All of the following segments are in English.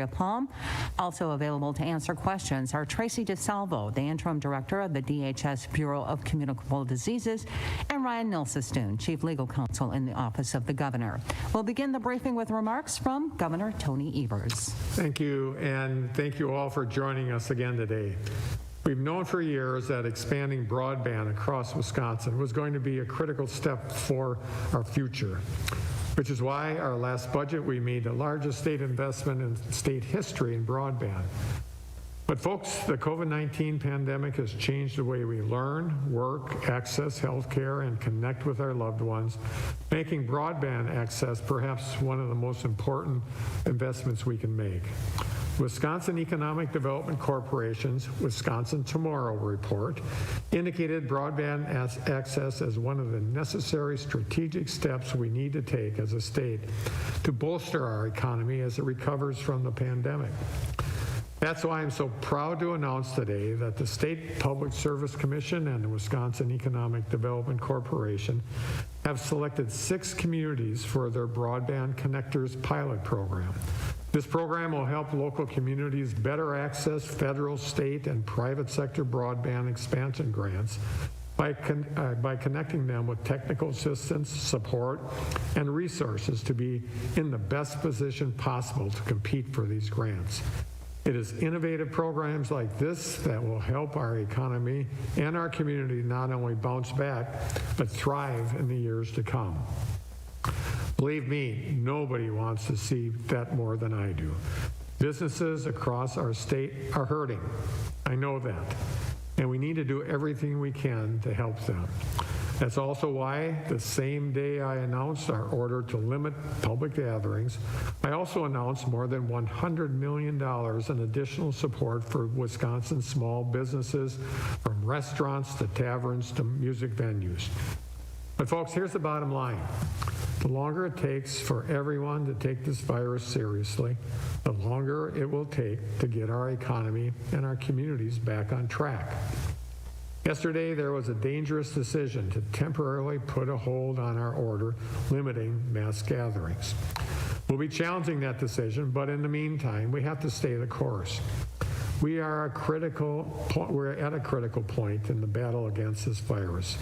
Andrea Palm. Also available to answer questions are Tracy DeSalvo, the interim director of the DHS Bureau of Communicable Diseases, and Ryan Nilsestun, chief legal counsel in the Office of the Governor. We'll begin the briefing with remarks from Governor Tony Evers. Thank you, and thank you all for joining us again today. We've known for years that expanding broadband across Wisconsin was going to be a critical step for our future, which is why our last budget we made the largest state investment in state history in broadband. But folks, the COVID-19 pandemic has changed the way we learn, work, access health care, and connect with our loved ones, making broadband access perhaps one of the most important investments we can make. Wisconsin Economic Development Corporation's Wisconsin Tomorrow report indicated broadband access as one of the necessary strategic steps we need to take as a state to bolster our economy as it recovers from the pandemic. That's why I'm so proud to announce today that the State Public Service Commission and the Wisconsin Economic Development Corporation have selected 6 communities for their Broadband Connectors pilot program. This program will help local communities better access federal, state, and private sector broadband expansion grants by connecting them with technical assistance, support, and resources to be in the best position possible to compete for these grants. It is innovative programs like this that will help our economy and our community not only bounce back, but thrive in the years to come. Believe me, nobody wants to see that more than I do. Businesses across our state are hurting. I know that. And we need to do everything we can to help them. That's also why the same day I announced our order to limit public gatherings, I also announced more than $100 million in additional support for Wisconsin small businesses, from restaurants to taverns to music venues. But folks, here's the bottom line. The longer it takes for everyone to take this virus seriously, the longer it will take to get our economy and our communities back on track. Yesterday, there was a dangerous decision to temporarily put a hold on our order limiting mass gatherings. We'll be challenging that decision, but in the meantime, we have to stay the course. We're at a critical point in the battle against this virus.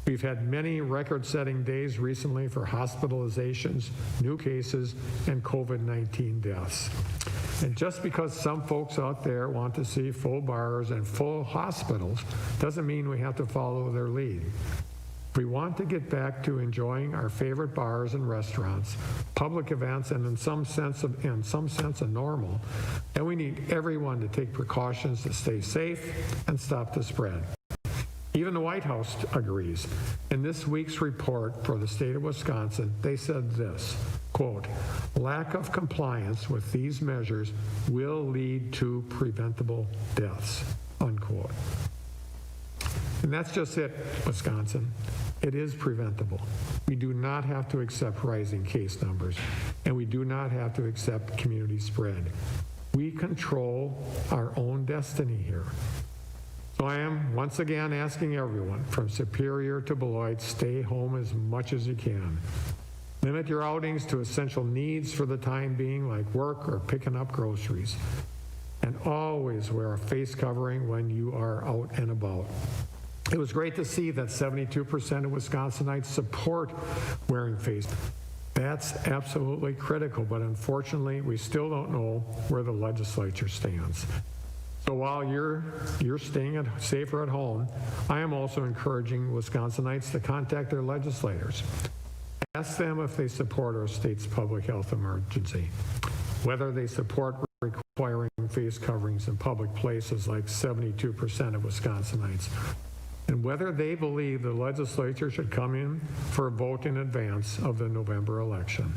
We've had many record-setting days recently for hospitalizations, new cases, and COVID-19 deaths. And just because some folks out there want to see full bars and full hospitals doesn't mean we have to follow their lead. If we want to get back to enjoying our favorite bars and restaurants, public events, and in some sense of normal, then we need everyone to take precautions to stay safe and stop the spread. Even the White House agrees. In this week's report for the state of Wisconsin, they said this, quote, "Lack of compliance with these measures will lead to preventable deaths," unquote. And that's just it, Wisconsin. It is preventable. We do not have to accept rising case numbers, and we do not have to accept community spread. We control our own destiny here. So I am once again asking everyone from Superior to Beloit, stay home as much as you can. Limit your outings to essential needs for the time being, like work or picking up groceries. And always wear a face covering when you are out and about. It was great to see that 72% of Wisconsinites support wearing face. That's absolutely critical, but unfortunately, we still don't know where the legislature stands. So while you're staying safer at home, I am also encouraging Wisconsinites to contact their legislators. Ask them if they support our state's public health emergency, whether they support requiring face coverings in public places like 72% of Wisconsinites, and whether they believe the legislature should come in for a vote in advance of the November election.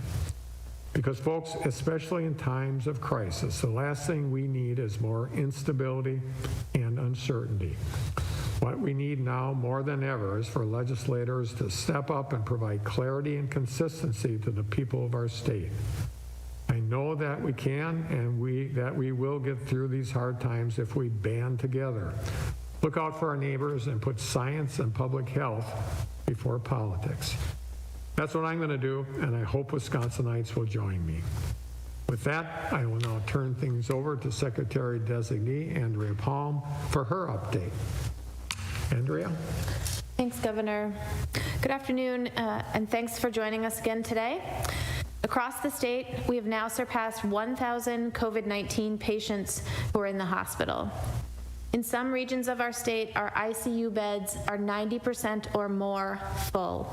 Because folks, especially in times of crisis, the last thing we need is more instability and uncertainty. What we need now more than ever is for legislators to step up and provide clarity and consistency to the people of our state. I know that we can, and that we will get through these hard times if we band together. Look out for our neighbors and put science and public health before politics. That's what I'm going to do, and I hope Wisconsinites will join me. With that, I will now turn things over to Secretary-Designee Andrea Palm for her update. Andrea? Thanks, Governor. Good afternoon, and thanks for joining us again today. Across the state, we have now surpassed 1,000 COVID-19 patients who are in the hospital. In some regions of our state, our ICU beds are 90% or more full.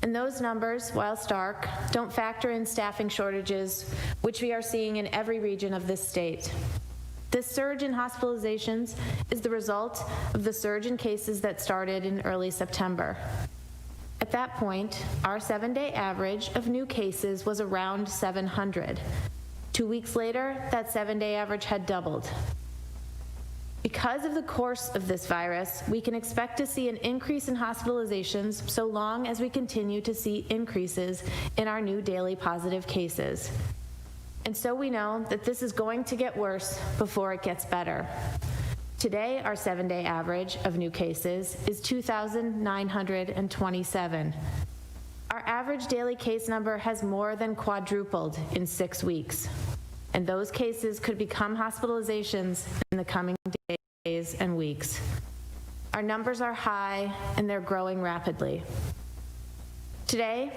And those numbers, while stark, don't factor in staffing shortages, which we are seeing in every region of this state. This surge in hospitalizations is the result of the surge in cases that started in early September. At that point, our 7-day average of new cases was around 700. 2 weeks later, that 7-day average had doubled. Because of the course of this virus, we can expect to see an increase in hospitalizations so long as we continue to see increases in our new daily positive cases. And so we know that this is going to get worse before it gets better. Today, our 7-day average of new cases is 2,927. Our average daily case number has more than quadrupled in 6 weeks. And those cases could become hospitalizations in the coming days and weeks. Our numbers are high and they're growing rapidly. Today,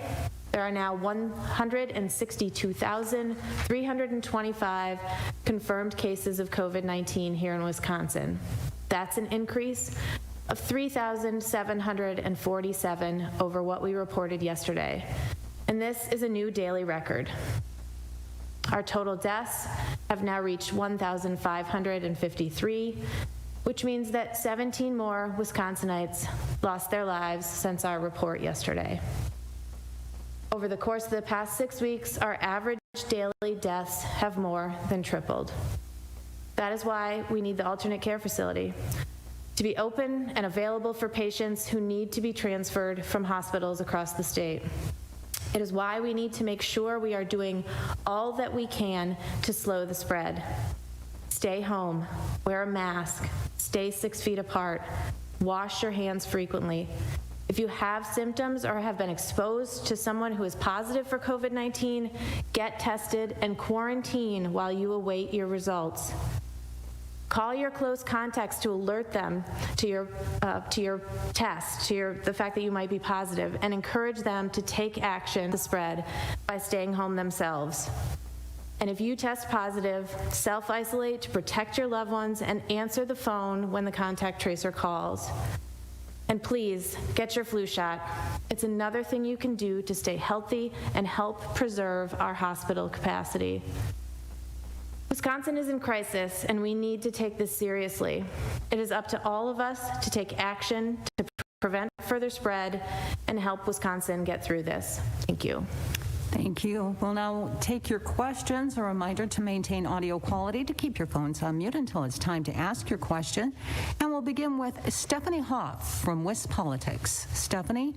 there are now 162,325 confirmed cases of COVID-19 here in Wisconsin. That's an increase of 3,747 over what we reported yesterday. And this is a new daily record. Our total deaths have now reached 1,553, which means that 17 more Wisconsinites lost their lives since our report yesterday. Over the course of the past 6 weeks, our average daily deaths have more than tripled. That is why we need the alternate care facility to be open and available for patients who need to be transferred from hospitals across the state. It is why we need to make sure we are doing all that we can to slow the spread. Stay home, wear a mask, stay 6 feet apart, wash your hands frequently. If you have symptoms or have been exposed to someone who is positive for COVID-19, get tested and quarantine while you await your results. Call your close contacts to alert them to your test, the fact that you might be positive, and encourage them to take action to spread by staying home themselves. And if you test positive, self-isolate to protect your loved ones and answer the phone when the contact tracer calls. And please, get your flu shot. It's another thing you can do to stay healthy and help preserve our hospital capacity. Wisconsin is in crisis, and we need to take this seriously. It is up to all of us to take action to prevent further spread and help Wisconsin get through this. Thank you. Thank you. We'll now take your questions. A reminder to maintain audio quality, to keep your phones on mute until it's time to ask your question. And we'll begin with Stephanie Hoff from Wist Politics. Stephanie?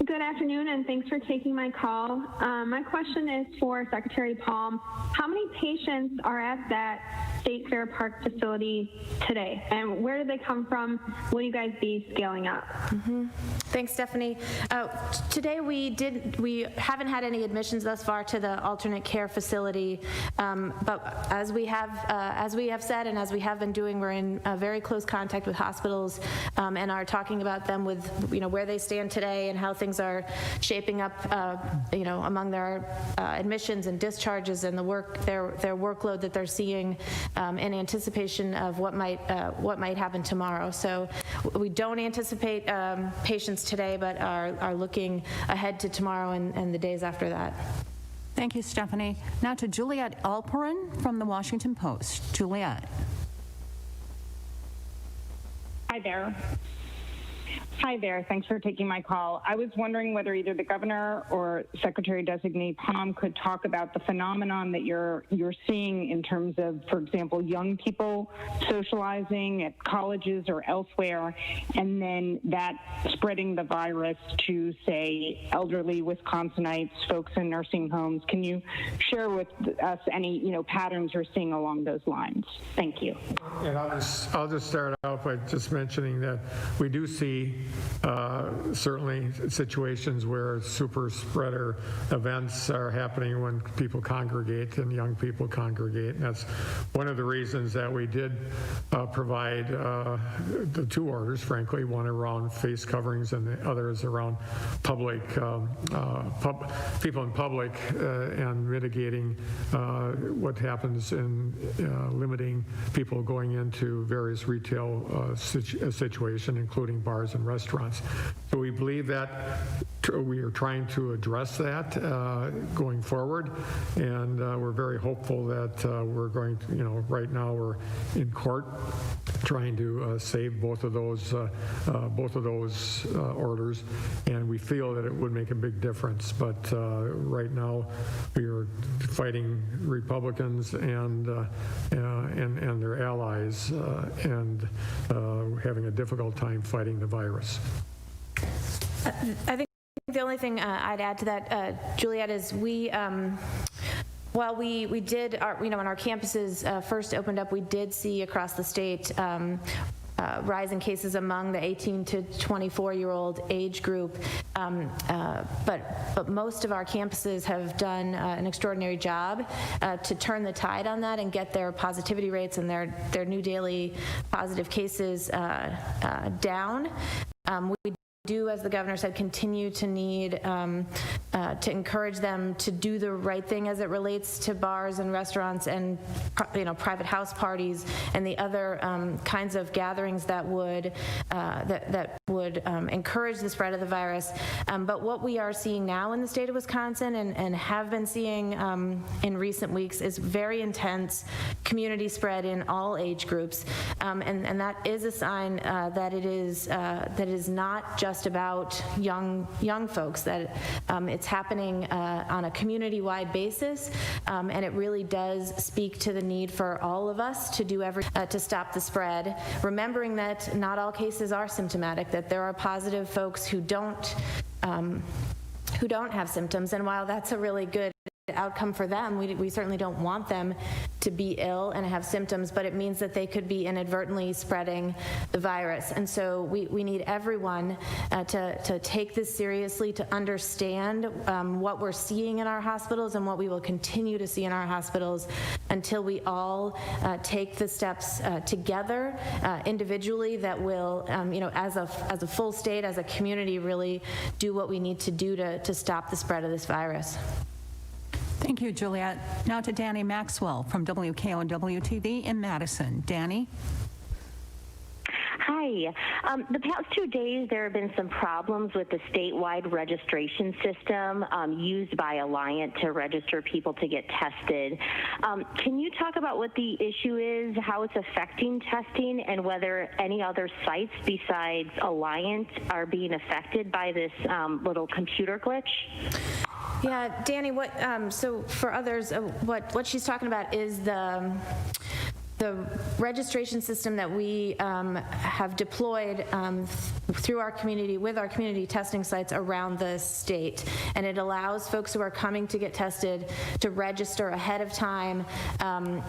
Good afternoon, and thanks for taking my call. My question is for Secretary Palm. How many patients are at that State Fair Park facility today, and where do they come from? Will you guys be scaling up? Thanks, Stephanie. Today we haven't had any admissions thus far to the alternate care facility, but as we have said and as we have been doing, we're in very close contact with hospitals and are talking about them with where they stand today and how things are shaping up among their admissions and discharges and their workload that they're seeing in anticipation of what might happen tomorrow. So we don't anticipate patients today, but are looking ahead to tomorrow and the days after that. Thank you, Stephanie. Now to Juliet Alperin from the Washington Post. Juliet. Hi there. Thanks for taking my call. I was wondering whether either the governor or Secretary-Designee Palm could talk about the phenomenon that you're seeing in terms of, for example, young people socializing at colleges or elsewhere, and then that spreading the virus to, say, elderly Wisconsinites, folks in nursing homes. Can you share with us any patterns you're seeing along those lines? Thank you. And I'll just start out by just mentioning that we do see certainly situations where super spreader events are happening when people congregate and young people congregate. And that's one of the reasons that we did provide the 2 orders, frankly, one around face coverings and the other is around public, people in public and mitigating what happens in limiting people going into various retail situation, including bars and restaurants. So we believe that we are trying to address that going forward, and we're very hopeful that we're going to, right now we're in court trying to save both of those orders, and we feel that it would make a big difference. But right now we are fighting Republicans and their allies, and having a difficult time fighting the virus. I think the only thing I'd add to that, Juliet, is we, while we did, when our campuses first opened up, we did see across the state rise in cases among the 18 to 24-year-old age group, but most of our campuses have done an extraordinary job to turn the tide on that and get their positivity rates and their new daily positive cases down. We do, as the governor said, continue to need to encourage them to do the right thing as it relates to bars and restaurants and private house parties and the other kinds of gatherings that would encourage the spread of the virus. But what we are seeing now in the state of Wisconsin and have been seeing in recent weeks is very intense community spread in all age groups, and that is a sign that it is not just about young folks, that it's happening on a community-wide basis, and it really does speak to the need for all of us to do everything to stop the spread, remembering that not all cases are symptomatic, that there are positive folks who don't have symptoms, and while that's a really good outcome for them, we certainly don't want them to be ill and have symptoms, but it means that they could be inadvertently spreading the virus. And so we need everyone to take this seriously, to understand what we're seeing in our hospitals and what we will continue to see in our hospitals until we all take the steps together individually that will, as a full state, as a community, really do what we need to do to stop the spread of this virus. Thank you, Juliet. Now to Danny Maxwell from WKOW-TV in Madison. Danny? Hi. The past 2 days, there have been some problems with the statewide registration system used by Alliant to register people to get tested. Can you talk about what the issue is, how it's affecting testing, and whether any other sites besides Alliant are being affected by this little computer glitch? Yeah, Danny, so for others, what she's talking about is the registration system that we have deployed through our community, with our community testing sites around the state. And it allows folks who are coming to get tested to register ahead of time.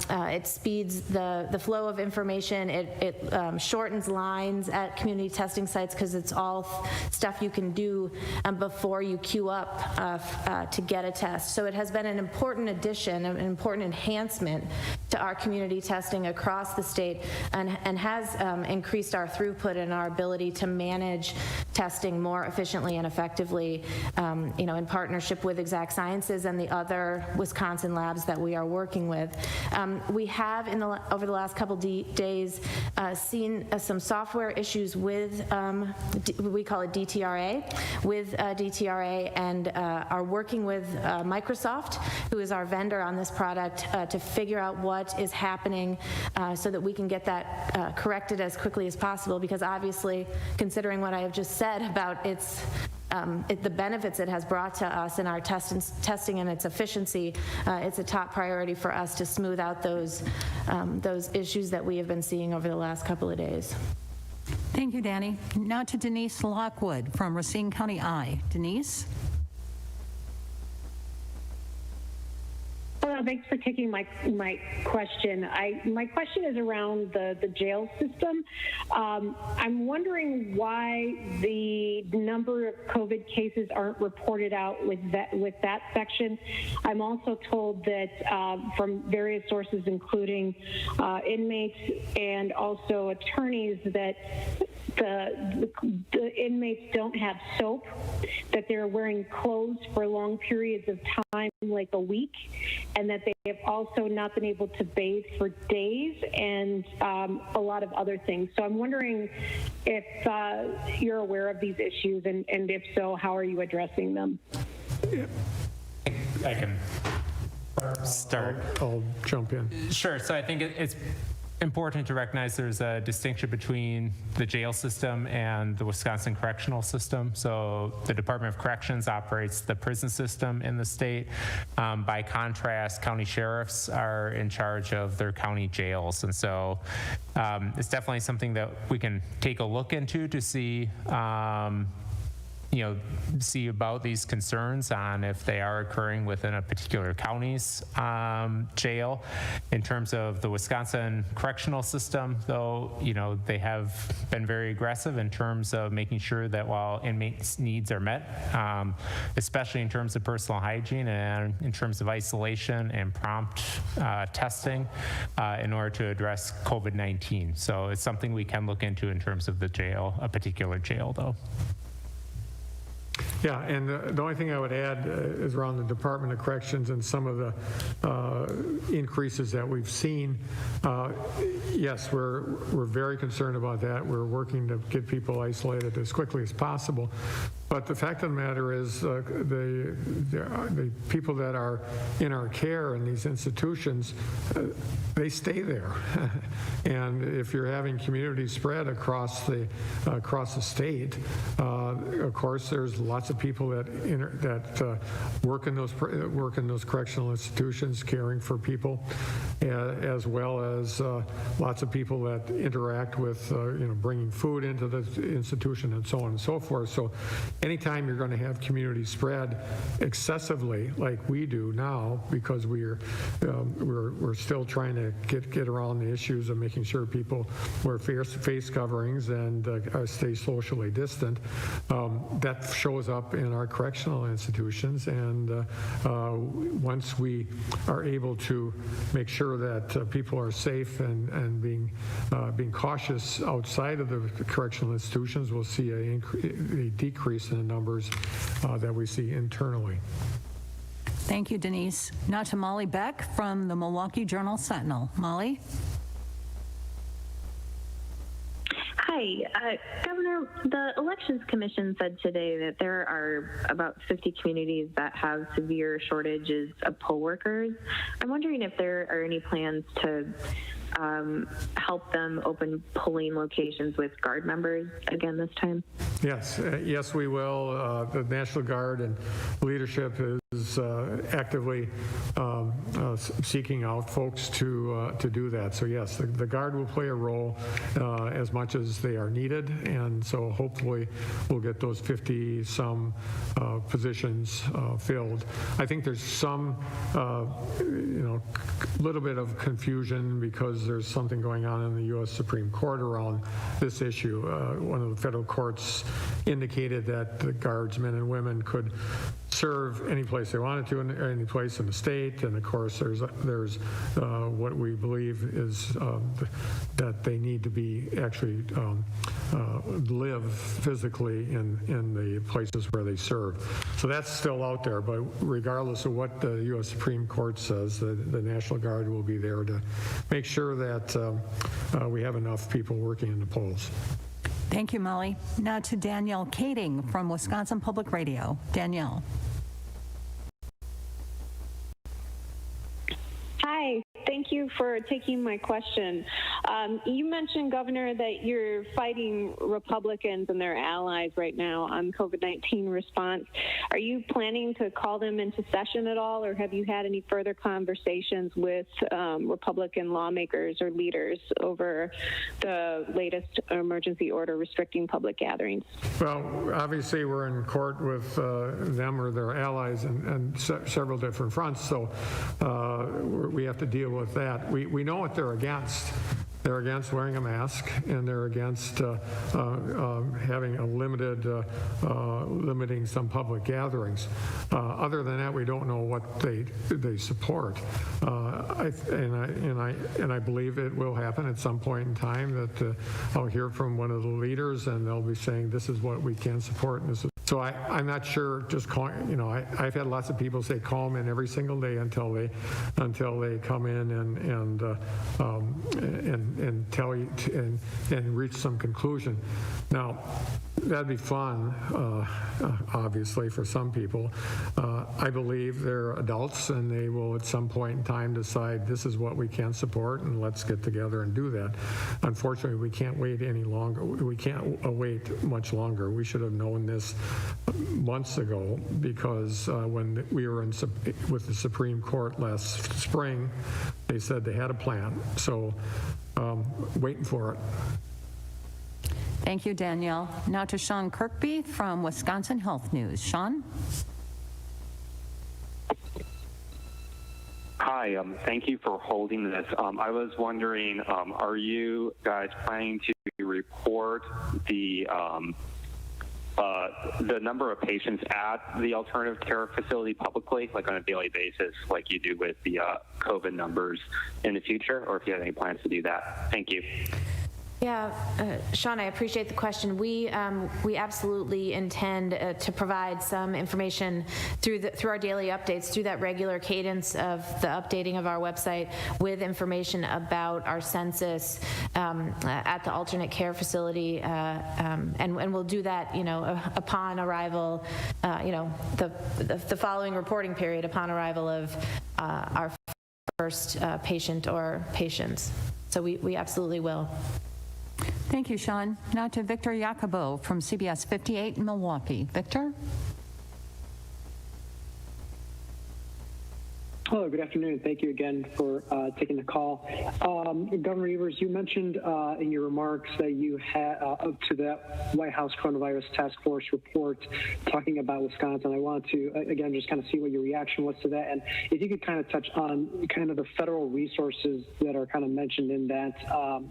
It speeds the flow of information. It shortens lines at community testing sites because it's all stuff you can do before you queue up to get a test. So it has been an important addition, an important enhancement to our community testing across the state, and has increased our throughput and our ability to manage testing more efficiently and effectively, in partnership with Exact Sciences and the other Wisconsin labs that we are working with. We have, over the last couple days, seen some software issues with, we call it DTRA, and are working with Microsoft, who is our vendor on this product, to figure out what is happening so that we can get that corrected as quickly as possible, because obviously, considering what I have just said about the benefits it has brought to us in our testing and its efficiency, it's a top priority for us to smooth out those issues that we have been seeing over the last couple of days. Thank you, Danny. Now to Denise Lockwood from Racine County I. Denise? Hello, Thanks for taking my question. My question is around the jail system. I'm wondering why the number of COVID cases aren't reported out with that section. I'm also told that from various sources, including inmates and also attorneys, that the inmates don't have soap, that they're wearing clothes for long periods of time, like a week, and that they have also not been able to bathe for days, and a lot of other things. So I'm wondering if you're aware of these issues, and if so, how are you addressing them? I can start. I'll jump in. Sure. So I think it's important to recognize there's a distinction between the jail system and the Wisconsin correctional system. So the Department of Corrections operates the prison system in the state. By contrast, county sheriffs are in charge of their county jails. And so it's definitely something that we can take a look into to see see about these concerns on if they are occurring within a particular county's jail. In terms of the Wisconsin correctional system, though, they have been very aggressive in terms of making sure that while inmates' needs are met, especially in terms of personal hygiene and in terms of isolation and prompt testing in order to address COVID-19. So it's something we can look into in terms of the jail, a particular jail, though. Yeah, and the only thing I would add is around the Department of Corrections and some of the increases that we've seen. Yes, we're very concerned about that. We're working to get people isolated as quickly as possible. But the fact of the matter is the people that are in our care in these institutions, they stay there. And if you're having community spread across the state, of course, there's lots of people that work in those correctional institutions caring for people, as well as lots of people that interact with bringing food into the institution and so on and so forth. So anytime you're going to have community spread excessively like we do now, because we're still trying to get around the issues of making sure people wear face coverings and stay socially distant, that shows up in our correctional institutions. And once we are able to make sure that people are safe and being cautious outside of the correctional institutions, we'll see a decrease in the numbers that we see internally. Thank you, Denise. Now to Molly Beck from the Milwaukee Journal Sentinel. Molly? Hi, Governor, the Elections Commission said today that there are about 50 communities that have severe shortages of poll workers. I'm wondering if there are any plans to help them open polling locations with Guard members again this time? Yes, yes, we will. The National Guard and leadership is actively seeking out folks to do that. So yes, the Guard will play a role as much as they are needed, and so hopefully we'll get those 50-some positions filled. I think there's some, little bit of confusion because there's something going on in the U.S. Supreme Court around this issue. One of the federal courts indicated that the Guardsmen and women could serve any place they wanted to, in any place in the state, and of course there's what we believe is that they need to be actually live physically in the places where they serve. So that's still out there, but regardless of what the U.S. Supreme Court says, the National Guard will be there to make sure that we have enough people working in the polls. Thank you, Molly. Now to Danielle Kading from Wisconsin Public Radio. Danielle. Hi, Thank you for taking my question. You mentioned, Governor, that you're fighting Republicans and their allies right now on COVID-19 response. Are you planning to call them into session at all, or have you had any further conversations with Republican lawmakers or leaders over the latest emergency order restricting public gatherings? Well, obviously we're in court with them or their allies and several different fronts, so we have to deal with that. We know what they're against. They're against wearing a mask, and they're against having a limiting some public gatherings. Other than that, we don't know what they support. And I believe it will happen at some point in time that I'll hear from one of the leaders, and they'll be saying this is what we can support, and this is. So I'm not sure. Just calling, I've had lots of people say call them in every single day until they come in and tell you and reach some conclusion. Now, that'd be fun, obviously, for some people. I believe they're adults, and they will at some point in time decide this is what we can support, and let's get together and do that. Unfortunately, we can't wait any longer. We can't wait much longer. We should have known this months ago, because when we were with the Supreme Court last spring, they said they had a plan. So waiting for it. Thank you, Danielle. Now to Sean Kirkby from Wisconsin Health News. Sean? Hi, thank you for holding this. I was wondering, are you guys planning to report the number of patients at the alternative care facility publicly, like on a daily basis, like you do with the COVID numbers in the future, or if you have any plans to do that? Thank you. Yeah, Sean, I appreciate the question. We absolutely intend to provide some information through our daily updates, through that regular cadence of the updating of our website with information about our census at the alternate care facility, and we'll do that, upon arrival, the following reporting period upon arrival of our first patient or patients. So we absolutely will. Thank you, Sean. Now to Victor Jacobo from CBS 58 in Milwaukee. Victor? Hello, good afternoon. Thank you again for taking the call. Governor Evers, you mentioned in your remarks that you had up to that White House Coronavirus Task Force report talking about Wisconsin. I wanted to, again, just kind of see what your reaction was to that. And if you could kind of touch on kind of the federal resources that are kind of mentioned in that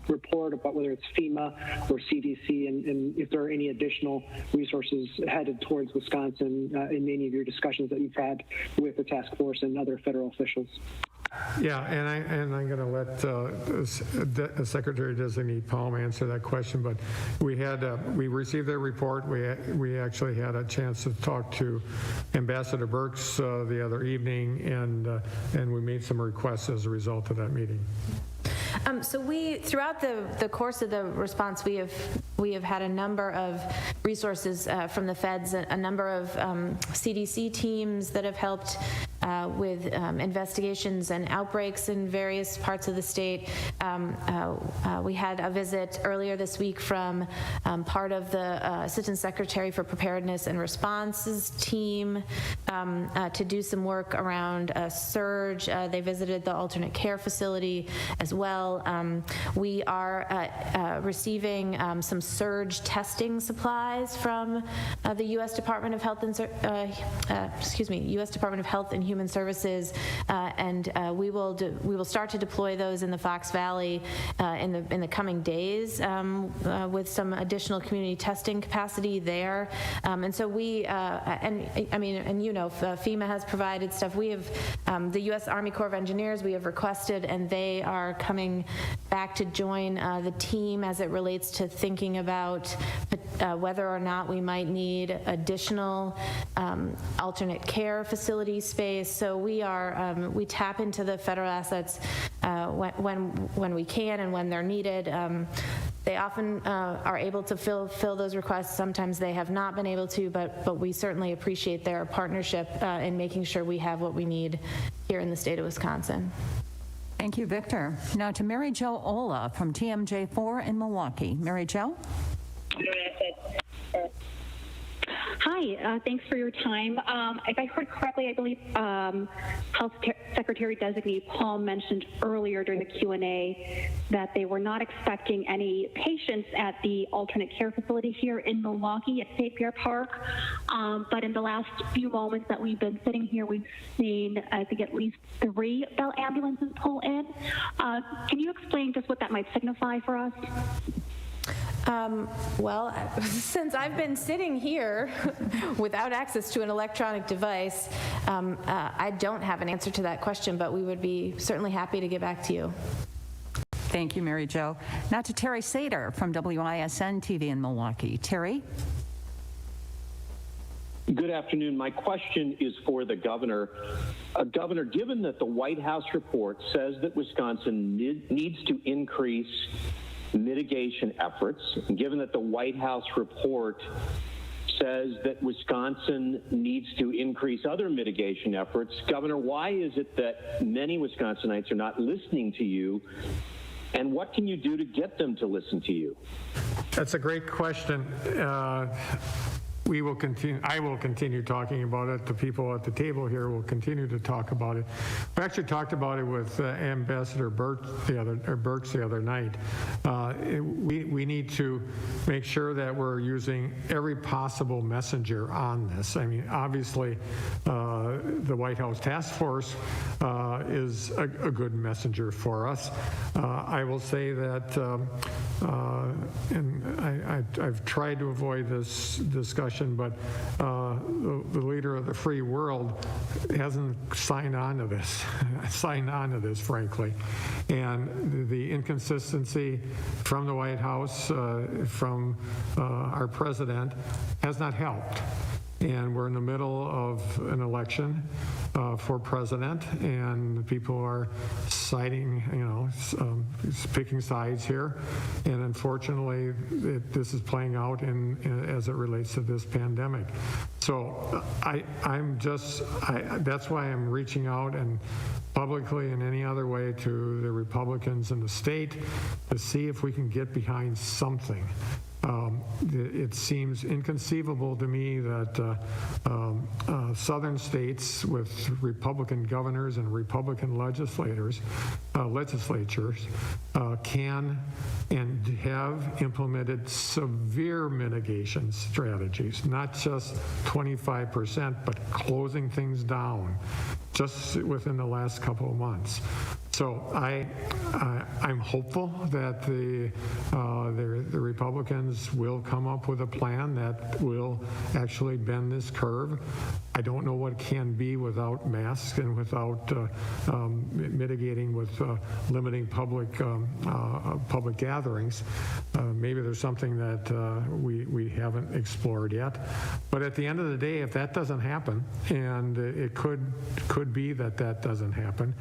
report, about whether it's FEMA or CDC, and if there are any additional resources headed towards Wisconsin in any of your discussions that you've had with the task force and other federal officials. Yeah, and I'm going to let Secretary Designee Palm answer that question. But we received their report. We actually had a chance to talk to Ambassador Birx the other evening, and we made some requests as a result of that meeting. So throughout the course of the response, we have had a number of resources from the feds, a number of CDC teams that have helped with investigations and outbreaks in various parts of the state. We had a visit earlier this week from part of the Assistant Secretary for Preparedness and Responses team to do some work around a surge. They visited the alternate care facility as well. We are receiving some surge testing supplies from the U.S. Department of Health and U.S. Department of Health and Human Services, and we will start to deploy those in the Fox Valley in the coming days with some additional community testing capacity there. And so FEMA has provided stuff. We have the U.S. Army Corps of Engineers. We have requested, and they are coming back to join the team as it relates to thinking about whether or not we might need additional alternate care facility space. So we tap into the federal assets when we can and when they're needed. They often are able to fill those requests. Sometimes they have not been able to, but we certainly appreciate their partnership in making sure we have what we need here in the state of Wisconsin. Thank you, Victor. Now to Mary Jo Ola from TMJ4 in Milwaukee. Mary Jo? Hi, thanks for your time. If I heard correctly, I believe Health Secretary Designee Palm mentioned earlier during the Q&A that they were not expecting any patients at the alternate care facility here in Milwaukee at State Fair Park. But in the last few moments that we've been sitting here, we've seen, I think, at least 3 Bell ambulances pull in. Can you explain just what that might signify for us? Well, since I've been sitting here without access to an electronic device, I don't have an answer to that question, but we would be certainly happy to get back to you. Thank you, Mary Jo. Now to Terry Sater from WISN TV in Milwaukee. Terry? Good afternoon. My question is for the governor. Governor, given that the White House report says that Wisconsin needs to increase mitigation efforts, and given that the White House report says that Wisconsin needs to increase other mitigation efforts, Governor, why is it that many Wisconsinites are not listening to you, and what can you do to get them to listen to you? That's a great question. We will continue. I will continue talking about it. The people at the table here will continue to talk about it. We actually talked about it with Ambassador Burks the other night. We need to make sure that we're using every possible messenger on this. I mean, obviously, the White House Task Force is a good messenger for us. I will say that, and I've tried to avoid this discussion, but the leader of the free world hasn't signed on to this, frankly. And the inconsistency from the White House, from our president, has not helped. And we're in the middle of an election for president, and people are siding, picking sides here. And unfortunately, this is playing out as it relates to this pandemic. So that's why I'm reaching out and publicly and any other way to the Republicans in the state to see if we can get behind something. It seems inconceivable to me that southern states with Republican governors and Republican legislatures can and have implemented severe mitigation strategies, not just 25%, but closing things down just within the last couple of months. So I'm hopeful that the Republicans will come up with a plan that will actually bend this curve. I don't know what can be without masks and without mitigating with limiting public gatherings. Maybe there's something that we haven't explored yet. But at the end of the day, if that doesn't happen, and it could be that doesn't happen,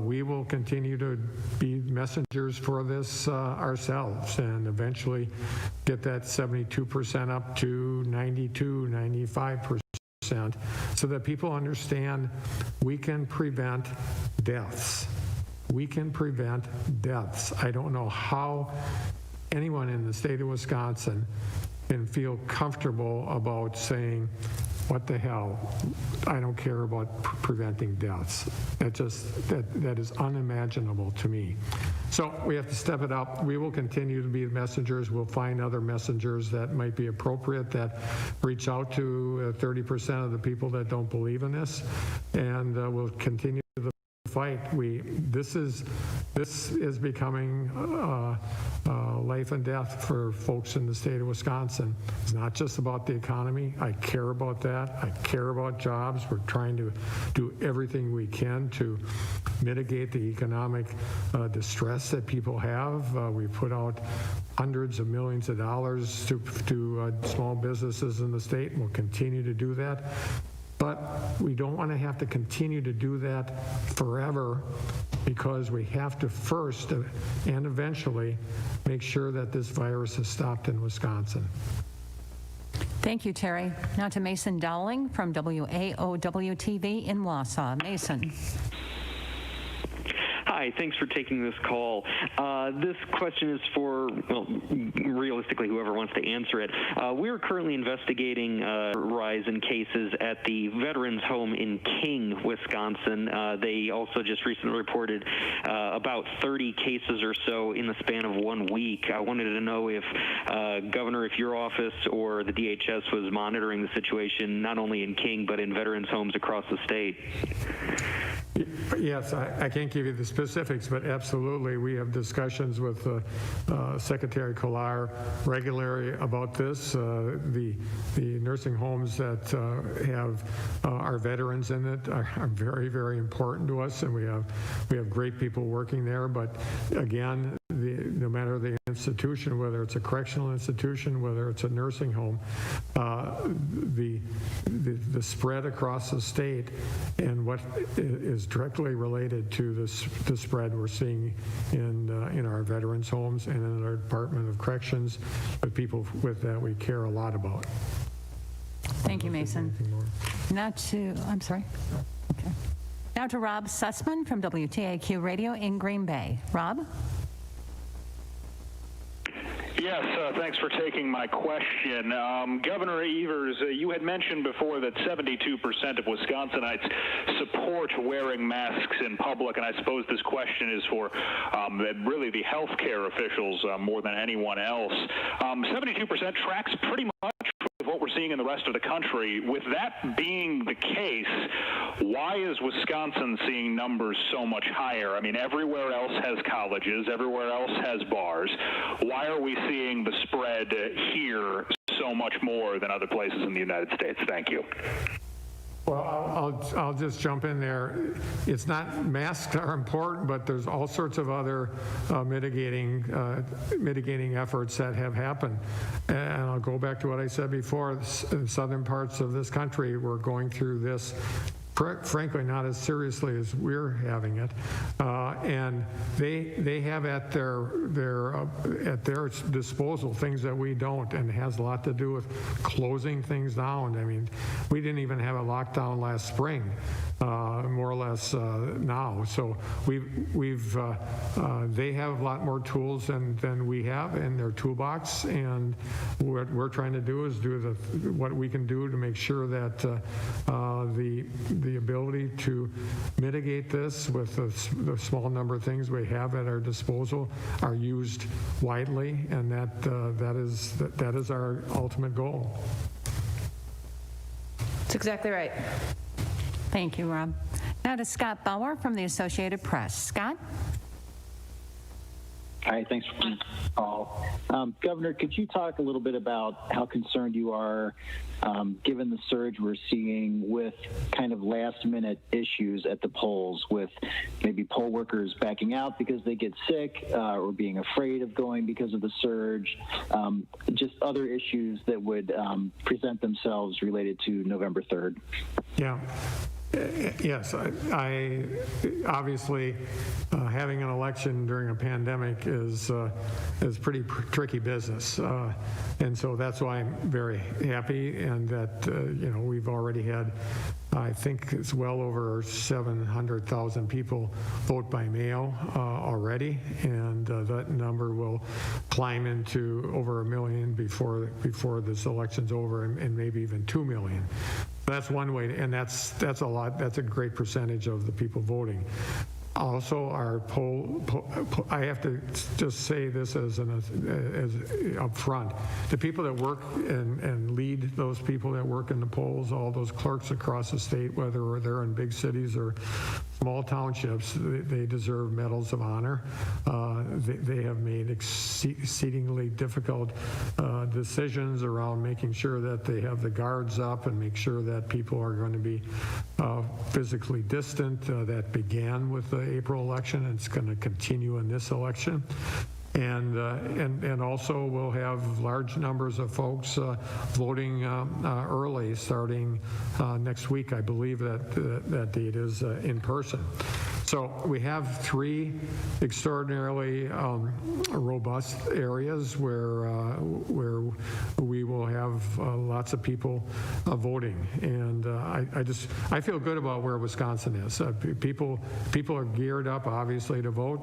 we will continue to be messengers for this ourselves and eventually get that 72% up to 92, 95%, so that people understand we can prevent deaths. We can prevent deaths. I don't know how anyone in the state of Wisconsin can feel comfortable about saying, what the hell, I don't care about preventing deaths. That is unimaginable to me. So we have to step it up. We will continue to be the messengers. We'll find other messengers that might be appropriate, that reach out to 30% of the people that don't believe in this, and we'll continue the fight. This is becoming life and death for folks in the state of Wisconsin. It's not just about the economy. I care about that. I care about jobs. We're trying to do everything we can to mitigate the economic distress that people have. We put out hundreds of millions of dollars to small businesses in the state, and we'll continue to do that. But we don't want to have to continue to do that forever, because we have to first and eventually make sure that this virus is stopped in Wisconsin. Thank you, Terry. Now to Mason Dowling from WAOW-TV in Wausau. Mason. Hi. Hi, thanks for taking this call. This question is for, well, realistically, whoever wants to answer it. We're currently investigating a rise in cases at the Veterans Home in King, Wisconsin. They also just recently reported about 30 cases or so in the span of 1 week. I wanted to know if, Governor, if your office or the DHS was monitoring the situation not only in King but in veterans homes across the state. Yes, I can't give you the specifics, but absolutely, we have discussions with Secretary Kolar regularly about this. The nursing homes that have our veterans in it are very, very important to us, and we have great people working there. But again, no matter the institution, whether it's a correctional institution, whether it's a nursing home, the spread across the state and what is directly related to the spread we're seeing in our veterans homes and in our Department of Corrections, with people with that we care a lot about. Thank you, Mason. Now to Rob Sussman from WTAQ Radio in Green Bay. Rob? Yes, thanks for taking my question. Governor Evers, you had mentioned before that 72% of Wisconsinites support wearing masks in public, and I suppose this question is for really the healthcare officials more than anyone else. 72% tracks pretty much with what we're seeing in the rest of the country. With that being the case, why is Wisconsin seeing numbers so much higher? I mean, everywhere else has colleges, everywhere else has bars. Why are we seeing the spread here so much more than other places in the United States? Thank you. Well, I'll just jump in there. It's not, masks are important, but there's all sorts of other mitigating efforts that have happened. And I'll go back to what I said before. In southern parts of this country, we're going through this, frankly, not as seriously as we're having it, and they have at their disposal things that we don't, and it has a lot to do with closing things down. I mean, we didn't even have a lockdown last spring, more or less now. So they have a lot more tools than we have in their toolbox, and what we're trying to do is do what we can do to make sure that the ability to mitigate this with the small number of things we have at our disposal are used widely, and that is our ultimate goal. That's exactly right. Thank you, Rob. Now to Scott Bauer from the Associated Press. Scott? Hi, thanks for the call. Governor, could you talk a little bit about how concerned you are given the surge we're seeing with kind of last-minute issues at the polls, with maybe poll workers backing out because they get sick or being afraid of going because of the surge, just other issues that would present themselves related to November 3rd? Yeah. Yes, I obviously having an election during a pandemic is pretty tricky business, and so that's why I'm very happy, and that we've already had, I think it's well over 700,000 people vote by mail already, and that number will climb into over 1 million before this election's over, and maybe even 2 million. That's one way, and that's a lot. That's a great percentage of the people voting. Also, our I have to just say this as up front. The people that work and lead those people that work in the polls, all those clerks across the state, whether they're in big cities or small townships, they deserve medals of honor. They have made exceedingly difficult decisions around making sure that they have the guards up and make sure that people are going to be physically distant. That began with the April election, and it's going to continue in this election. And also we'll have large numbers of folks voting early, starting next week. I believe that date is in person. So we have 3 extraordinarily robust areas where we will have lots of people voting. And I feel good about where Wisconsin is. People are geared up, obviously, to vote.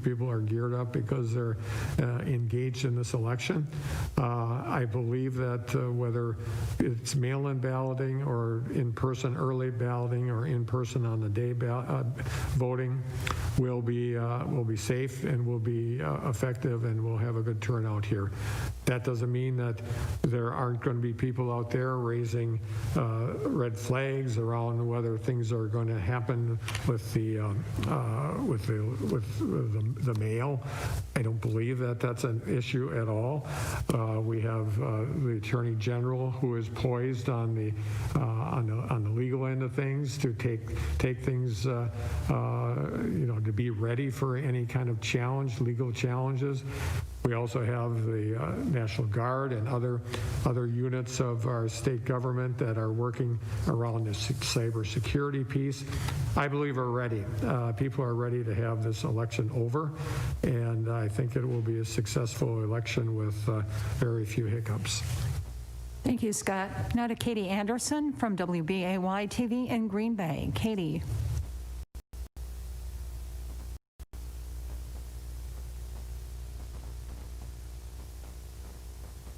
People are geared up because they're engaged in this election. I believe that whether it's mail-in balloting or in-person early balloting or in-person on the day voting will be safe and will be effective, and we'll have a good turnout here. That doesn't mean that there aren't going to be people out there raising red flags around whether things are going to happen with the mail. I don't believe that that's an issue at all. We have the Attorney General who is poised on the legal end of things to take things, to be ready for any kind of challenge, legal challenges. We also have the National Guard and other units of our state government that are working around this cybersecurity piece. I believe are ready. People are ready to have this election over, and I think it will be a successful election with very few hiccups. Thank you, Scott. Now to Katie Anderson from WBAY TV in Green Bay. Katie.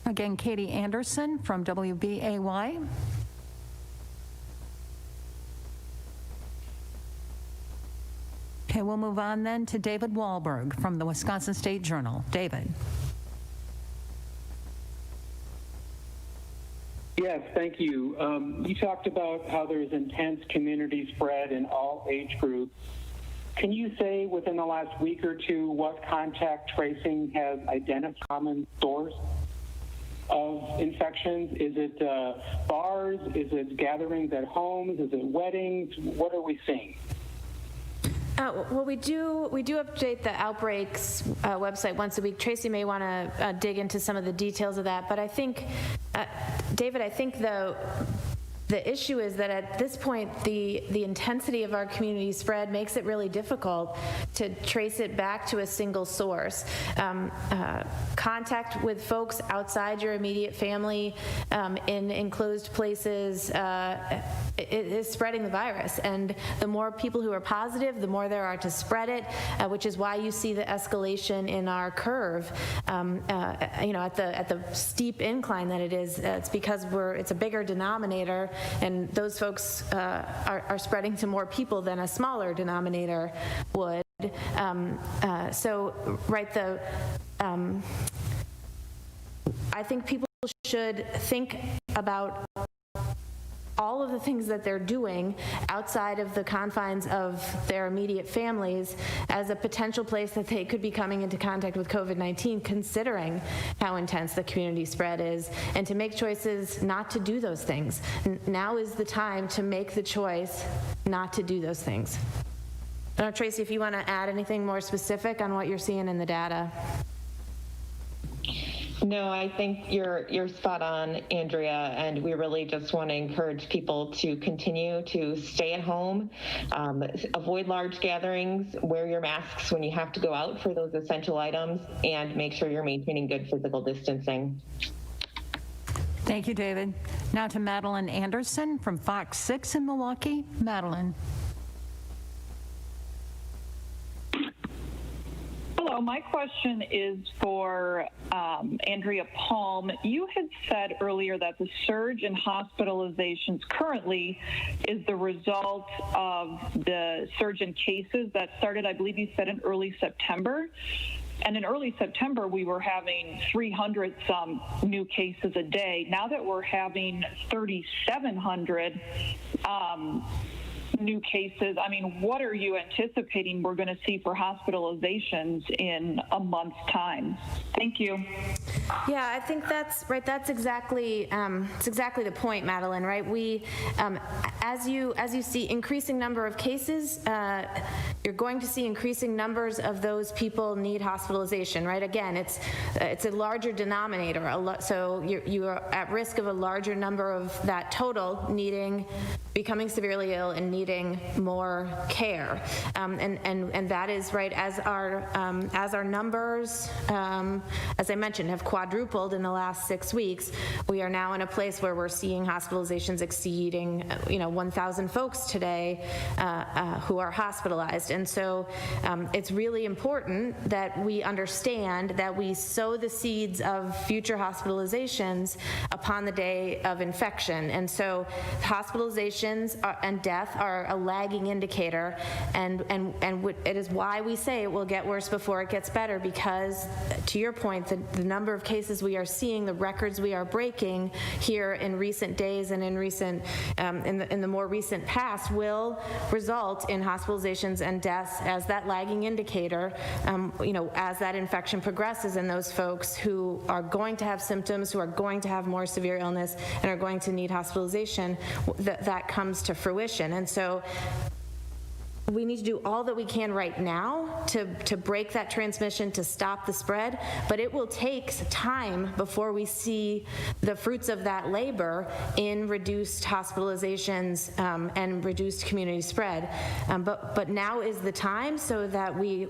Again, Katie Anderson from WBAY. Okay, we'll move on then to David Wahlberg from the Wisconsin State Journal. David. Yes, thank you. You talked about how there's intense community spread in all age groups. Can you say within the last week or two what contact tracing has identified common source of infections? Is it bars? Is it gatherings at homes? Is it weddings? What are we seeing? Well, we do update the outbreaks website once a week. Tracy may want to dig into some of the details of that, but I think, David, I think the issue is that at this point, the intensity of our community spread makes it really difficult to trace it back to a single source. Contact with folks outside your immediate family in enclosed places is spreading the virus. And the more people who are positive, the more there are to spread it, which is why you see the escalation in our curve. At the steep incline that it is, it's because it's a bigger denominator, and those folks are spreading to more people than a smaller denominator would. I think people should think about all of the things that they're doing outside of the confines of their immediate families as a potential place that they could be coming into contact with COVID-19, considering how intense the community spread is, and to make choices not to do those things. Now is the time to make the choice not to do those things. I don't know, Tracy, if you want to add anything more specific on what you're seeing in the data. No, I think you're spot on, Andrea, and we really just want to encourage people to continue to stay at home, avoid large gatherings, wear your masks when you have to go out for those essential items, and make sure you're maintaining good physical distancing. Thank you, David. Now to Madeline Anderson from Fox 6 in Milwaukee. Madeline. Hello, my question is for Andrea Palm. You had said earlier that the surge in hospitalizations currently is the result of the surge in cases that started, I believe you said, in early September. And in early September, we were having 300 some new cases a day. Now that we're having 3,700 new cases, I mean, what are you anticipating we're going to see for hospitalizations in a month's time? Thank you. Yeah, I think that's right. That's exactly the point, Madeline. Right? We, as you see increasing number of cases, you're going to see increasing numbers of those people need hospitalization. Right? Again, it's a larger denominator. So you are at risk of a larger number of that total becoming severely ill and needing needing more care. And that is right, as our numbers, as I mentioned, have quadrupled in the last 6 weeks. We are now in a place where we're seeing hospitalizations exceeding 1,000 folks today who are hospitalized. And so it's really important that we understand that we sow the seeds of future hospitalizations upon the day of infection. And so hospitalizations and death are a lagging indicator, and it is why we say it will get worse before it gets better, because to your point, the number of cases we are seeing, the records we are breaking here in recent days and in recent in the more recent past will result in hospitalizations and deaths as that lagging indicator, as that infection progresses in those folks who are going to have symptoms, who are going to have more severe illness and are going to need hospitalization, that comes to fruition. And so we need to do all that we can right now to break that transmission, to stop the spread, but it will take time before we see the fruits of that labor in reduced hospitalizations and reduced community spread. But now is the time, so that we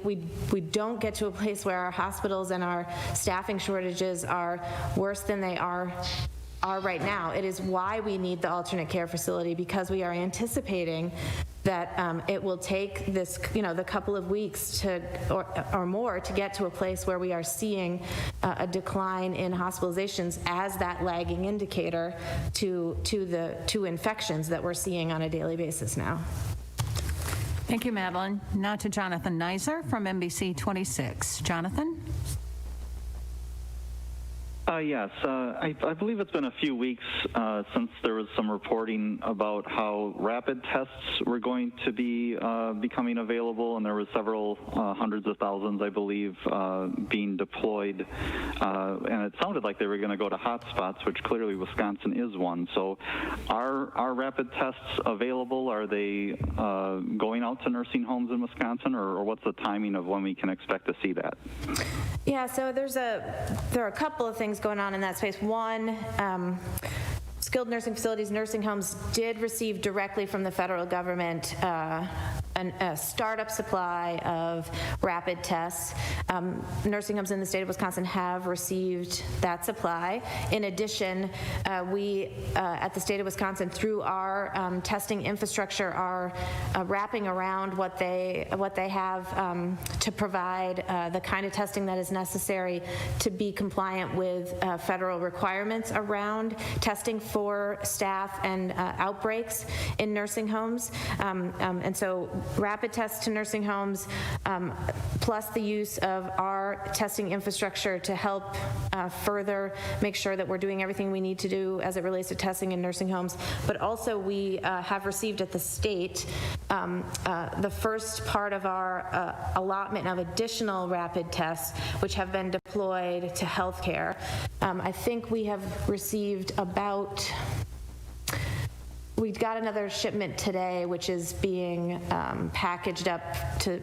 don't get to a place where our hospitals and our staffing shortages are worse than they are right now. It is why we need the alternate care facility, because we are anticipating that it will take this, the couple of weeks or more to get to a place where we are seeing a decline in hospitalizations as that lagging indicator to infections that we're seeing on a daily basis now. Thank you, Madeline. Now to Jonathan Neiser from NBC 26. Jonathan? Yes, I believe it's been a few weeks since there was some reporting about how rapid tests were going to be becoming available, and there were several hundreds of thousands, I believe, being deployed, and it sounded like they were going to go to hotspots, which clearly Wisconsin is one. So are rapid tests available? Are they going out to nursing homes in Wisconsin, or what's the timing of when we can expect to see that? Yeah, so there are a couple of things going on in that space. One, skilled nursing facilities, nursing homes did receive directly from the federal government a startup supply of rapid tests. Nursing homes in the state of Wisconsin have received that supply. In addition, we at the state of Wisconsin, through our testing infrastructure, are wrapping around what they have to provide the kind of testing that is necessary to be compliant with federal requirements around testing for staff and outbreaks in nursing homes. And so rapid tests to nursing homes, plus the use of our testing infrastructure to help further make sure that we're doing everything we need to do as it relates to testing in nursing homes. But also we have received at the state the first part of our allotment of additional rapid tests, which have been deployed to healthcare. I think we have received we got another shipment today, which is being packaged up to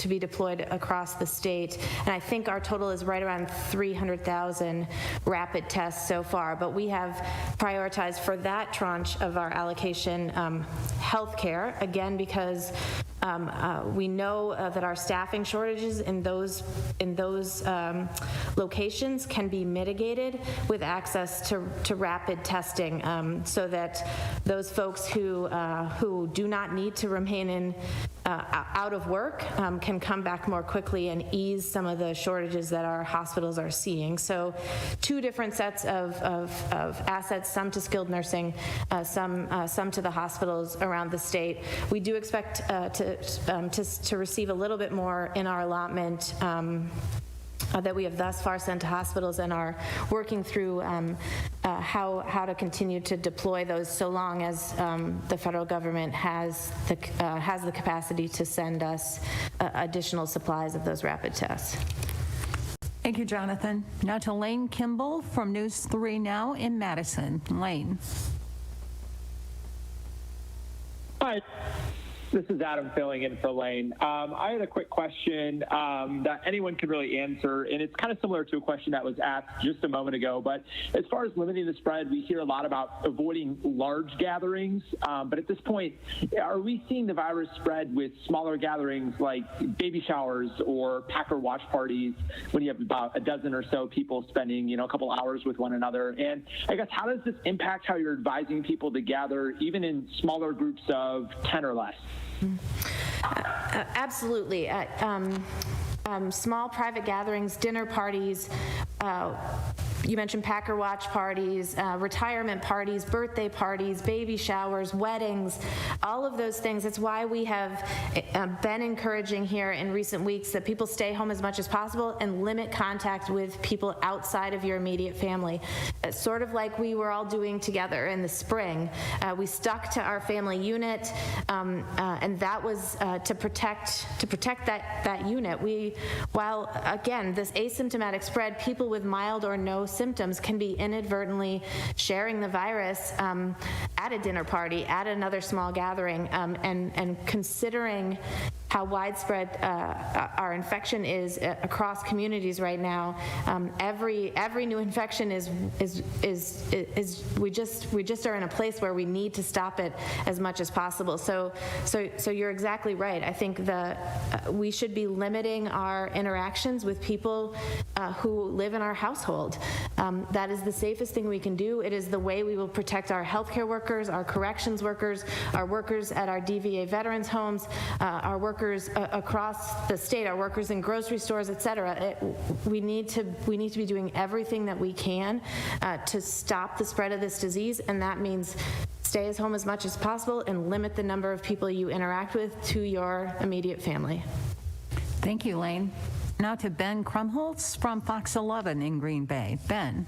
be deployed across the state. And I think our total is right around 300,000 rapid tests so far. But we have prioritized for that tranche of our allocation healthcare, again, because we know that our staffing shortages in those locations can be mitigated with access to rapid testing, so that those folks who do not need to remain out of work can come back more quickly and ease some of the shortages that our hospitals are seeing. So two different sets of assets, some to skilled nursing, some to the hospitals around the state. We do expect to receive a little bit more in our allotment that we have thus far sent to hospitals, and are working through how to continue to deploy those, so long as the federal government has the capacity to send us additional supplies of those rapid tests. Thank you, Jonathan. Now to Lane Kimball from News 3 Now in Madison. Lane. Hi. This is Adam filling in for Lane. I had a quick question that anyone could really answer, and it's kind of similar to a question that was asked just a moment ago. But as far as limiting the spread, we hear a lot about avoiding large gatherings. But at this point, are we seeing the virus spread with smaller gatherings like baby showers or Packer watch parties when you have about a dozen or so people spending, a couple hours with one another? And I guess how does this impact how you're advising people to gather, even in smaller groups of 10 or less? Absolutely. Small private gatherings, dinner parties, you mentioned Packer watch parties, retirement parties, birthday parties, baby showers, weddings, all of those things. It's why we have been encouraging here in recent weeks that people stay home as much as possible and limit contact with people outside of your immediate family. Sort of like we were all doing together in the spring. We stuck to our family unit, and that was to protect that unit. While again, this asymptomatic spread, people with mild or no symptoms can be inadvertently sharing the virus at a dinner party, at another small gathering, and considering how widespread our infection is across communities right now. Every new infection is we just are in a place where we need to stop it as much as possible. So you're exactly right. I think we should be limiting our interactions with people who live in our household. That is the safest thing we can do. It is the way we will protect our healthcare workers, our corrections workers, our workers at our DVA veterans homes, our workers across the state, our workers in grocery stores, et cetera. We need to be doing everything that we can to stop the spread of this disease, and that means stay at home as much as possible and limit the number of people you interact with to your immediate family. Thank you, Lane. Now to Ben Krumholtz from Fox 11 in Green Bay. Ben.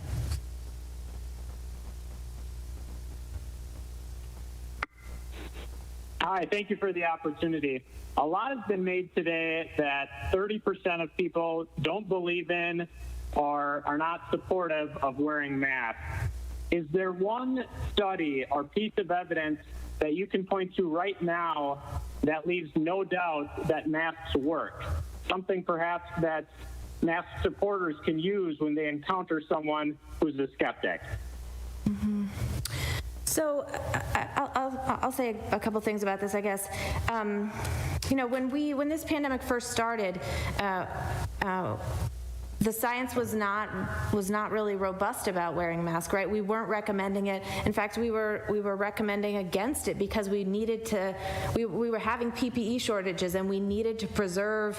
Hi, thank you for the opportunity. A lot has been made today that 30% of people don't believe in or are not supportive of wearing masks. Is there one study or piece of evidence that you can point to right now that leaves no doubt that masks work? Something perhaps that mask supporters can use when they encounter someone who's a skeptic. Mm-hmm. So I'll say a couple things about this, I guess. When this pandemic first started, the science was not really robust about wearing a mask, right? We weren't recommending it. In fact, we were recommending against it because we needed to. We were having PPE shortages, and we needed to preserve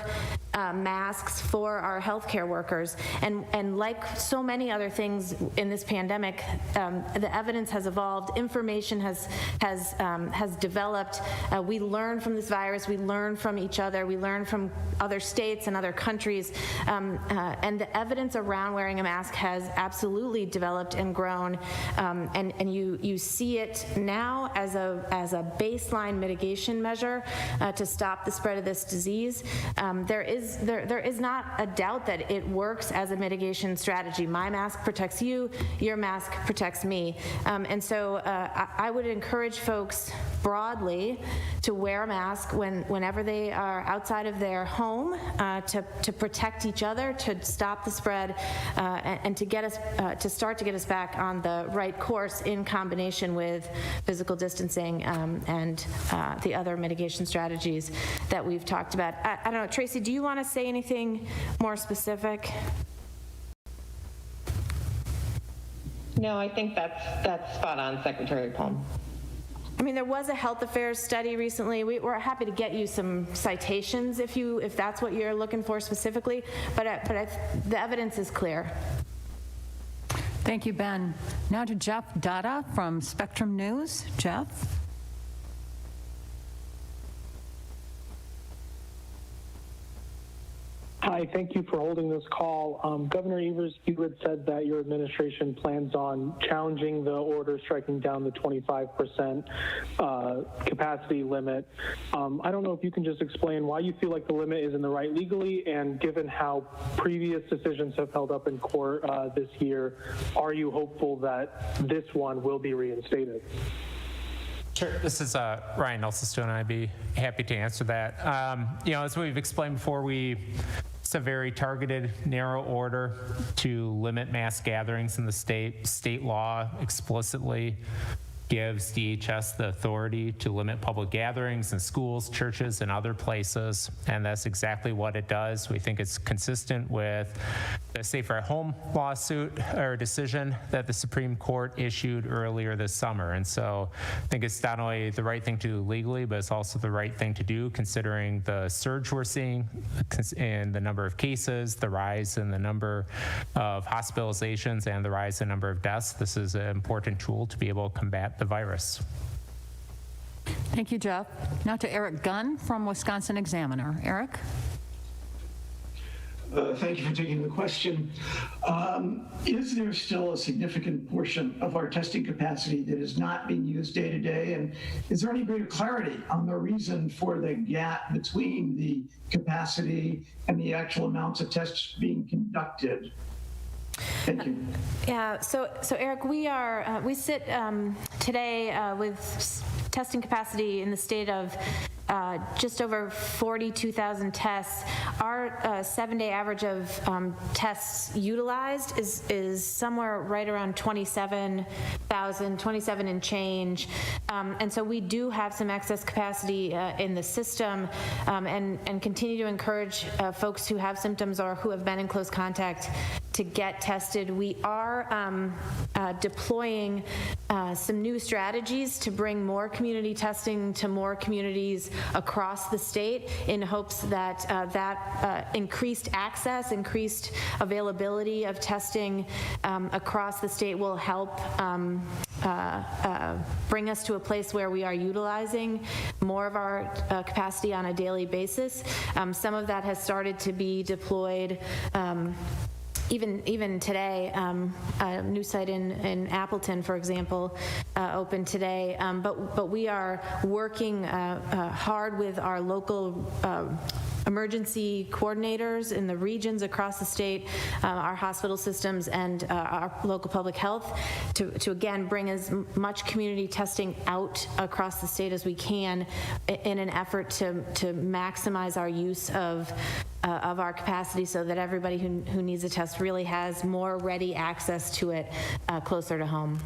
masks for our healthcare workers. And like so many other things in this pandemic, the evidence has evolved. Information has developed. We learn from this virus. We learn from each other. We learn from other states and other countries. And the evidence around wearing a mask has absolutely developed and grown, and you see it now as a baseline mitigation measure to stop the spread of this disease. There is not a doubt that it works as a mitigation strategy. My mask protects you, your mask protects me, and so I would encourage folks broadly to wear a mask whenever they are outside of their home, to protect each other, to stop the spread, and to start to get us back on the right course in combination with physical distancing and the other mitigation strategies that we've talked about. I don't know, Tracy, do you want to say anything more specific? No, I think that's spot on, Secretary Palm. I mean, there was a health affairs study recently. We're happy to get you some citations if that's what you're looking for specifically, but the evidence is clear. Thank you, Ben. Now to Jeff Dada from Spectrum News. Jeff? Hi, thank you for holding this call. Governor Evers, you had said that your administration plans on challenging the order striking down the 25% capacity limit. I don't know if you can just explain why you feel like the limit is in the right legally, and given how previous decisions have held up in court this year, are you hopeful that this one will be reinstated? Sure. This is Ryan Nelsistone, and I'd be happy to answer that. As we've explained before, it's a very targeted, narrow order to limit mass gatherings in the state. State law explicitly gives DHS the authority to limit public gatherings in schools, churches, and other places, and that's exactly what it does. We think it's consistent with the Safer at Home lawsuit or decision that the Supreme Court issued earlier this summer. And so I think it's not only the right thing to do legally, but it's also the right thing to do considering the surge we're seeing in the number of cases, the rise in the number of hospitalizations, and the rise in the number of deaths. This is an important tool to be able to combat the virus. Thank you, Jeff. Now to Eric Gunn from Wisconsin Examiner. Eric? Thank you for taking the question. Is there still a significant portion of our testing capacity that is not being used day to day? And is there any greater clarity on the reason for the gap between the capacity and the actual amounts of tests being conducted? Thank you. Yeah, so Eric, we sit today with testing capacity in the state of just over 42,000 tests. Our 7-day average of tests utilized is somewhere right around 27,000, 27 and change. And so we do have some excess capacity in the system and continue to encourage folks who have symptoms or who have been in close contact to get tested. We are deploying some new strategies to bring more community testing to more communities across the state in hopes that increased access, increased availability of testing across the state will help bring us to a place where we are utilizing more of our capacity on a daily basis. Some of that has started to be deployed even today. A new site in Appleton, for example, opened today. But we are working hard with our local emergency coordinators in the regions across the state, our hospital systems, and our local public health to again bring as much community testing out across the state as we can in an effort to maximize our use of our capacity so that everybody who needs a test really has more ready access to it closer to home.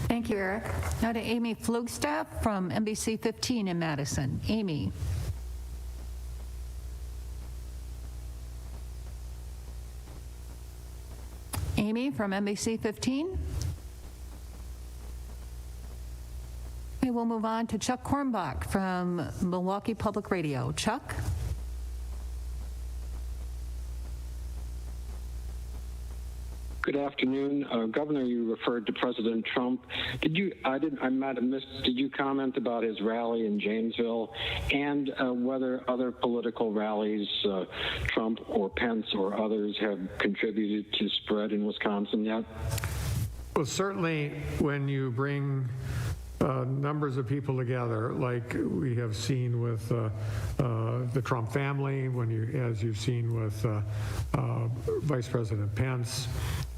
Thank you, Eric. Now to Amy Flugstaff from NBC 15 in Madison. Amy. Amy from NBC 15. Okay, we'll move on to Chuck Kornbach from Milwaukee Public Radio. Chuck? Good afternoon. Governor, you referred to President Trump. I might have missed, did you comment about his rally in Janesville and whether other political rallies, Trump or Pence or others, have contributed to spread in Wisconsin yet? Well, certainly when you bring numbers of people together, like we have seen with the Trump family, as you've seen with Vice President Pence,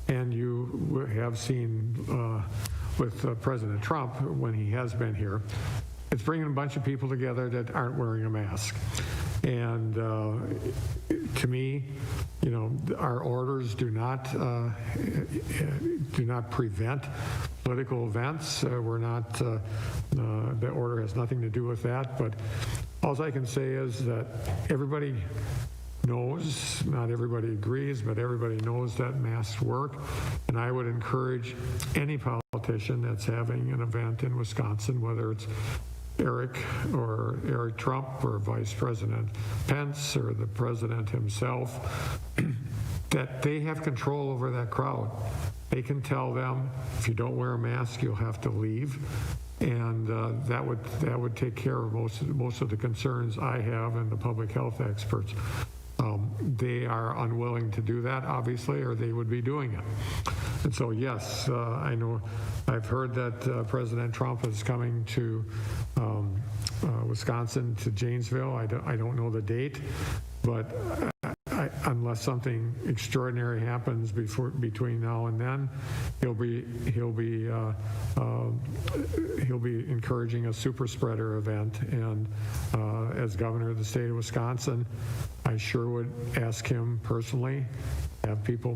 and you have seen with President Trump when he has been here, it's bringing a bunch of people together that aren't wearing a mask. And to me, our orders do not prevent political events. We're not. The order has nothing to do with that. But all I can say is that everybody knows, not everybody agrees, but everybody knows that masks work. And I would encourage any politician that's having an event in Wisconsin, whether it's Eric Trump or Vice President Pence or the president himself, that they have control over that crowd. They can tell them, if you don't wear a mask, you'll have to leave. And that would take care of most of the concerns I have and the public health experts. They are unwilling to do that, obviously, or they would be doing it. And so, yes, I know I've heard that President Trump is coming to Wisconsin, to Janesville. I don't know the date, but I unless something extraordinary happens between now and then, he'll be encouraging a super spreader event. And as governor of the state of Wisconsin, I sure would ask him personally, have people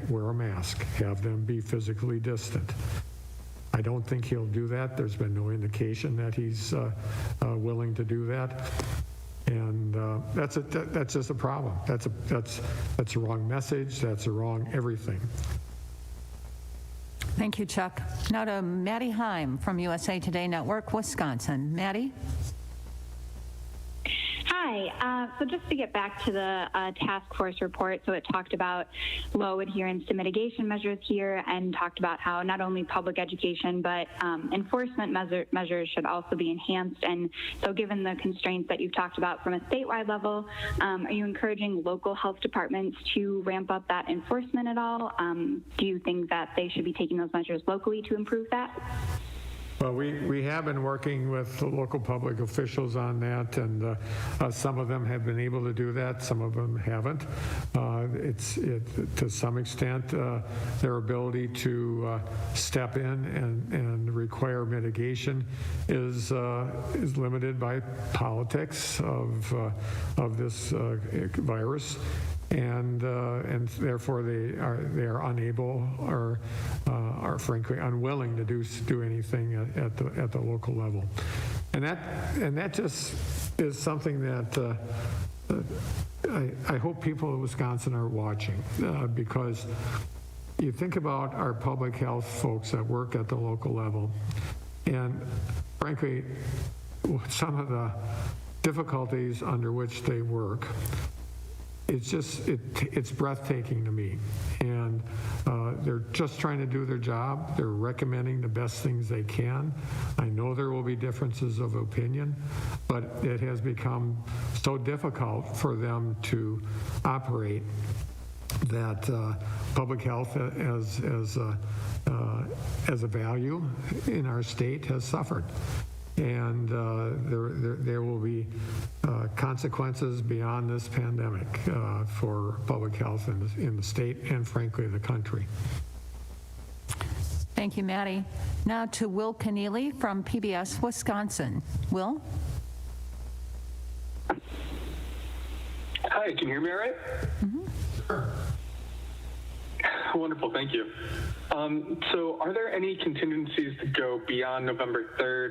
wear a mask, have them be physically distant. I don't think he'll do that. There's been no indication that he's willing to do that. And that's just a problem. That's a wrong message. That's a wrong everything. Thank you, Chuck. Now to Maddie Heim from USA Today Network, Wisconsin. Maddie? Hi. So just to get back to the task force report, so it talked about low adherence to mitigation measures here and talked about how not only public education but enforcement measures should also be enhanced. And so given the constraints that you've talked about from a statewide level, are you encouraging local health departments to ramp up that enforcement at all? Do you think that they should be taking those measures locally to improve that? Well, we have been working with the local public officials on that, and some of them have been able to do that, some of them haven't. To some extent, their ability to step in and require mitigation is limited by politics of this virus. And therefore they are unable or are frankly unwilling to do anything at the local level, and that just is something that I hope people of Wisconsin are watching, because you think about our public health folks that work at the local level, and frankly some of the difficulties under which they work. It's breathtaking to me, and they're just trying to do their job. They're recommending the best things they can. I know there will be differences of opinion, but it has become so difficult for them to operate that public health as a value in our state has suffered. And there will be consequences beyond this pandemic for public health in the state and, frankly, the country. Thank you, Maddie. Now to Will Keneally from PBS Wisconsin. Will? Hi, can you hear me all right? Mm-hmm. Sure. Wonderful, thank you. So are there any contingencies to go beyond November 3rd